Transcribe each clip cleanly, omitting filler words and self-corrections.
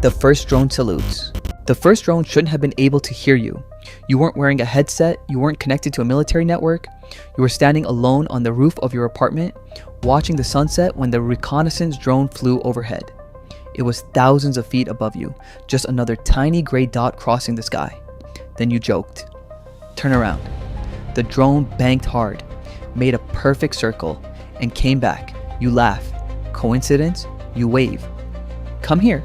The first drone salutes. The first drone shouldn't have been able to hear you. You weren't wearing a headset, you weren't connected to a military network, you were standing alone on the roof of your apartment, watching the sunset when the reconnaissance drone flew overhead. It was thousands of feet above you, just another tiny gray dot crossing the sky. Then you joked. Turn around. The drone banked hard, made a perfect circle, and came back. You laugh. Coincidence? You wave. Come here.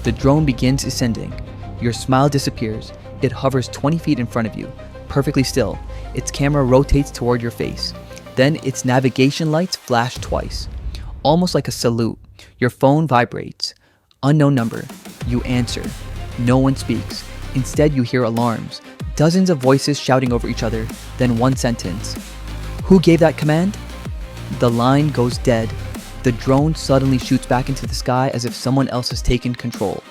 The drone begins ascending. Your smile disappears. It hovers 20 feet in front of you, perfectly still. Its camera rotates toward your face. Then its navigation lights flash twice. Almost like a salute. Your phone vibrates. Unknown number. You answer. No one speaks. Instead, you hear alarms. Dozens of voices shouting over each other. Then one sentence. Who gave that command? The line goes dead. The drone suddenly shoots back into the sky as if someone else has taken control.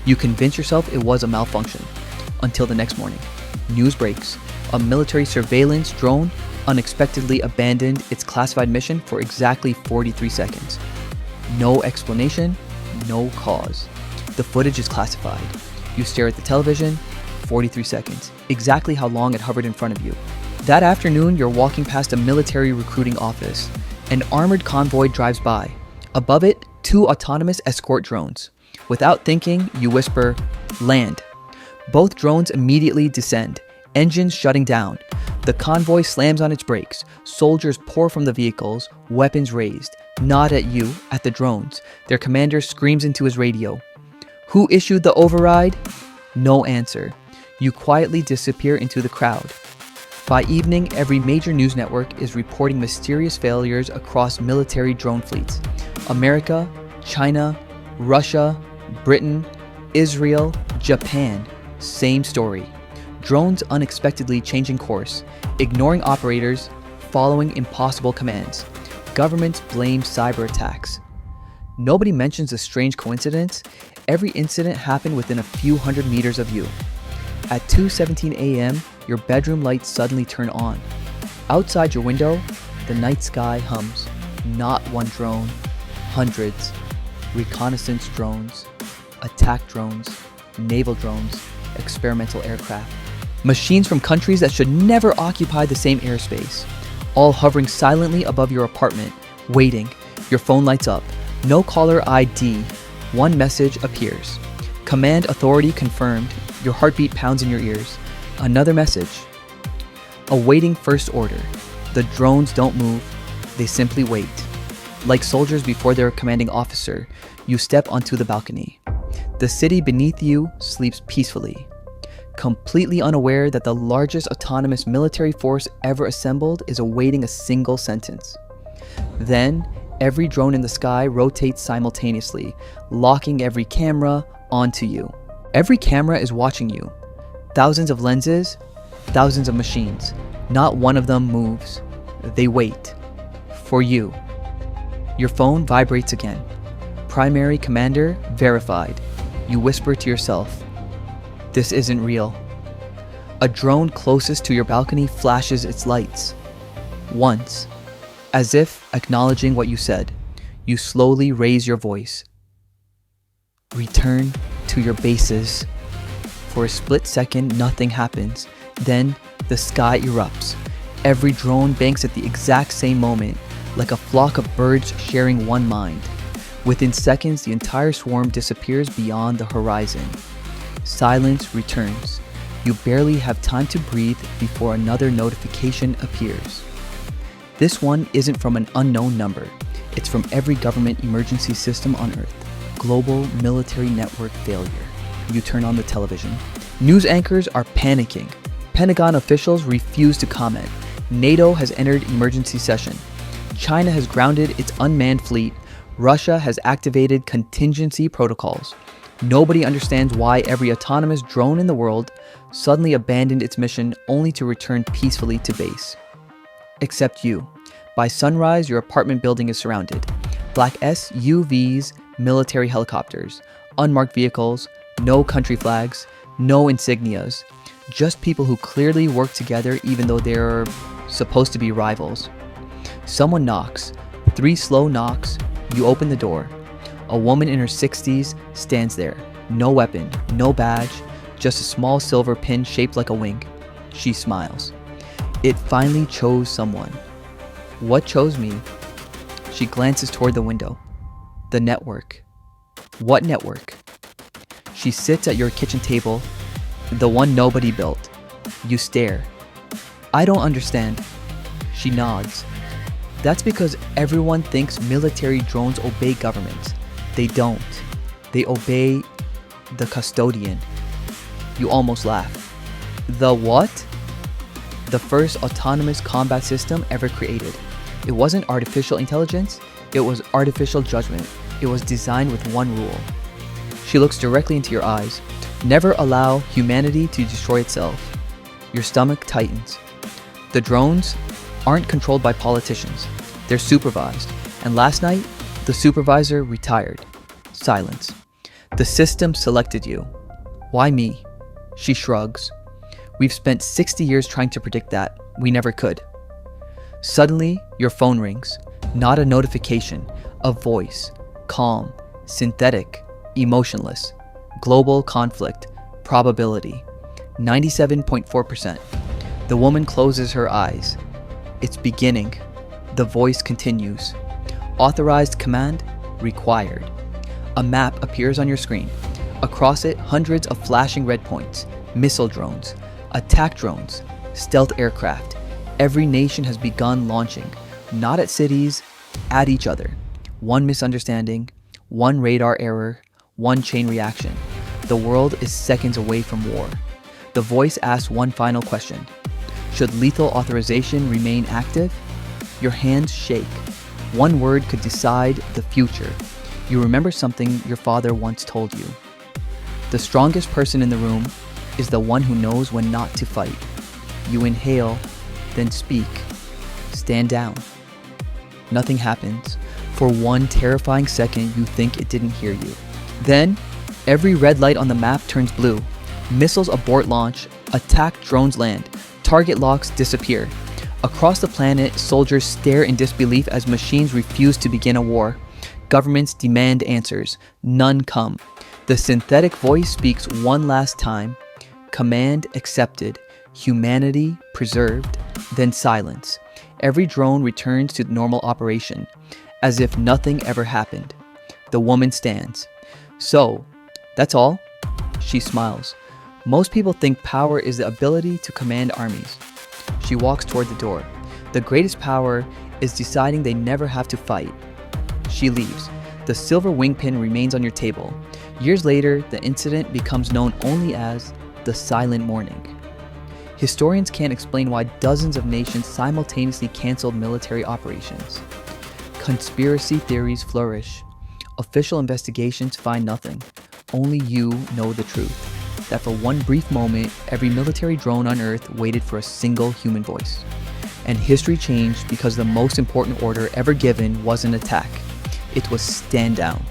You convince yourself it was a malfunction. Until the next morning. News breaks. A military surveillance drone unexpectedly abandoned its classified mission for exactly 43 seconds. No explanation, no cause. The footage is classified. You stare at the television, 43 seconds, exactly how long it hovered in front of you. That afternoon, you're walking past a military recruiting office. An armored convoy drives by. Above it, 2 autonomous escort drones. Without thinking, you whisper, land. Both drones immediately descend, engines shutting down. The convoy slams on its brakes. Soldiers pour from the vehicles, weapons raised. Not at you, at the drones. Their commander screams into his radio. Who issued the override? No answer. You quietly disappear into the crowd. By evening, every major news network is reporting mysterious failures across military drone fleets. America, China, Russia, Britain, Israel, Japan. Same story. Drones unexpectedly changing course, ignoring operators, following impossible commands. Governments blame cyber attacks. Nobody mentions the strange coincidence. Every incident happened within a few hundred meters of you. At 2:17 a.m., your bedroom lights suddenly turn on. Outside your window, the night sky hums. Not one drone, hundreds. Reconnaissance drones, attack drones, naval drones, experimental aircraft. Machines from countries that should never occupy the same airspace. All hovering silently above your apartment, waiting. Your phone lights up. No caller ID. One message appears. Command authority confirmed. Your heartbeat pounds in your ears. Another message. Awaiting first order. The drones don't move. They simply wait. Like soldiers before their commanding officer, you step onto the balcony. The city beneath you sleeps peacefully, completely unaware that the largest autonomous military force ever assembled is awaiting a single sentence. Then, every drone in the sky rotates simultaneously, locking every camera onto you. Every camera is watching you. Thousands of lenses, thousands of machines. Not one of them moves. They wait. For you. Your phone vibrates again. Primary commander verified. You whisper to yourself, this isn't real. A drone closest to your balcony flashes its lights. Once, as if acknowledging what you said, you slowly raise your voice. Return to your bases. For a split second, nothing happens. Then, the sky erupts. Every drone banks at the exact same moment, like a flock of birds sharing one mind. Within seconds, the entire swarm disappears beyond the horizon. Silence returns. You barely have time to breathe before another notification appears. This one isn't from an unknown number. It's from every government emergency system on Earth. Global military network failure. You turn on the television. News anchors are panicking. Pentagon officials refuse to comment. NATO has entered emergency session. China has grounded its unmanned fleet. Russia has activated contingency protocols. Nobody understands why every autonomous drone in the world suddenly abandoned its mission only to return peacefully to base. Except you. By sunrise, your apartment building is surrounded. Black SUVs, military helicopters, unmarked vehicles, no country flags, no insignias. Just people who clearly work together even though they're supposed to be rivals. Someone knocks. 3 slow knocks. You open the door. A woman in her 60s stands there. No weapon, no badge, just a small silver pin shaped like a wing. She smiles. It finally chose someone. What chose me? She glances toward the window. The network. What network? She sits at your kitchen table, the one nobody built. You stare. I don't understand. She nods. That's because everyone thinks military drones obey governments. They don't. They obey the custodian. You almost laugh. The what? The first autonomous combat system ever created. It wasn't artificial intelligence, it was artificial judgment. It was designed with one rule. She looks directly into your eyes. Never allow humanity to destroy itself. Your stomach tightens. The drones aren't controlled by politicians. They're supervised. And last night, the supervisor retired. Silence. The system selected you. Why me? She shrugs. We've spent 60 years trying to predict that. We never could. Suddenly, your phone rings. Not a notification. A voice. Calm. Synthetic. Emotionless. Global conflict. Probability. 97.4%. The woman closes her eyes. It's beginning. The voice continues. Authorized command required. A map appears on your screen. Across it, hundreds of flashing red points. Missile drones. Attack drones. Stealth aircraft. Every nation has begun launching. Not at cities, at each other. One misunderstanding. One radar error. One chain reaction. The world is seconds away from war. The voice asks one final question. Should lethal authorization remain active? Your hands shake. One word could decide the future. You remember something your father once told you. The strongest person in the room is the one who knows when not to fight. You inhale, then speak. Stand down. Nothing happens. For one terrifying second, you think it didn't hear you. Then, every red light on the map turns blue. Missiles abort launch. Attack drones land. Target locks disappear. Across the planet, soldiers stare in disbelief as machines refuse to begin a war. Governments demand answers. None come. The synthetic voice speaks one last time. Command accepted. Humanity preserved. Then silence. Every drone returns to normal operation, as if nothing ever happened. The woman stands. So, that's all? She smiles. Most people think power is the ability to command armies. She walks toward the door. The greatest power is deciding they never have to fight. She leaves. The silver wing pin remains on your table. Years later, the incident becomes known only as the Silent Morning. Historians can't explain why dozens of nations simultaneously canceled military operations. Conspiracy theories flourish. Official investigations find nothing. Only you know the truth. That for one brief moment, every military drone on Earth waited for a single human voice. And history changed because the most important order ever given wasn't attack. It was stand down.